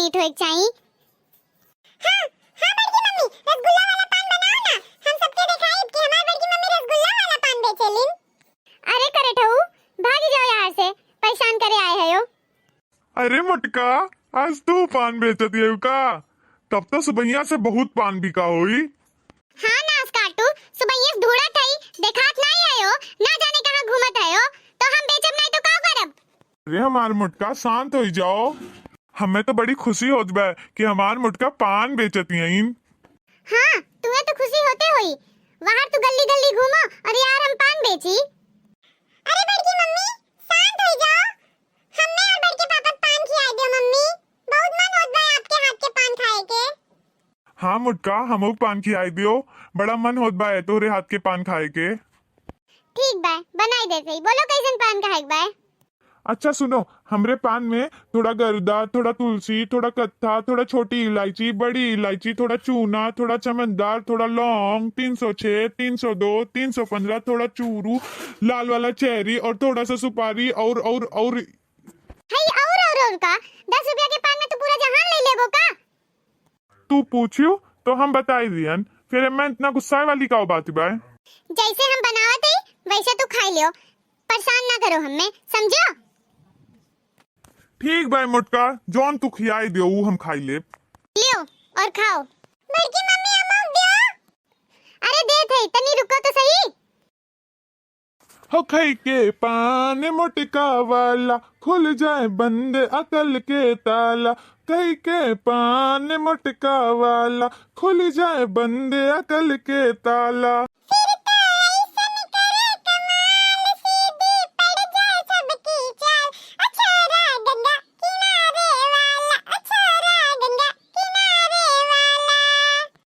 मीठ होए चाहिए। हाँ हाँ बड़की मम्मी, रसगुल्ला वाला पान बनाओ ना, हम सबके दिखाई कि हमारी बड़की मम्मी रसगुल्ला वाला पान बेचेलिन। अरे करे ठहू, भागी जाओ यहाँ से, परेशान करे आए है यो। अरे मटका, आज तू पान बेचती है का? तब तो सुबैया से बहुत पान बिका हुई। हाँ नास काटू, सुबह ढूंढत हई, देखात नहीं आयो, ना जाने कहाँ घूमत आयो, तो हम बेचब नहीं तो का करब? अरे हमार मुटका शांत हो जाओ, हमें तो बड़ी खुशी होत बा कि हमार मुटका पान बेचती है। हाँ तुम्हें तो खुशी होते हुई, बाहर तो गली गली घूमो और यार हम पान बेची। अरे बड़की मम्मी शांत हो जाओ, हमने और बड़के पापा पान खिलाई दो मम्मी, बहुत मन होत बा आपके हाथ के पान खाए के। हाँ मुटका, हमको पान खिलाई दियो, बड़ा मन होत बा तोरे हाथ के पान खाए के। ठीक बा, बनाई दे सही, बोलो कैसन पान खाए बा? अच्छा सुनो, हमरे पान में थोड़ा गर्दा, थोड़ा तुलसी, थोड़ा कत्था, थोड़ा छोटी इलायची, बड़ी इलायची, थोड़ा चूना, थोड़ा चमनदार, थोड़ा लौंग, 306, 302, 315, थोड़ा चूरू, लाल वाला चेरी और थोड़ा सा सुपारी और हई और का 10 रुपया के पान में तो पूरा जहान ले लेबो का? तू पूछियो तो हम बताई दियन, फिर मैं इतना गुस्सा वाली का बात बा। जैसे हम बनावत हई वैसे तू खाई लियो, परेशान ना करो हमें, समझो? ठीक भाई मुटका, जौन तू खियाई दियो वो हम खाई ले। लियो और खाओ। बड़की मम्मी अमक दियो। अरे दे थे, तनी रुको तो सही। हो खाई के पान मुटका वाला, खुल जाए बंद अकल के ताला। कई के पान मुटका वाला, खुल जाए बंद अकल के ताला।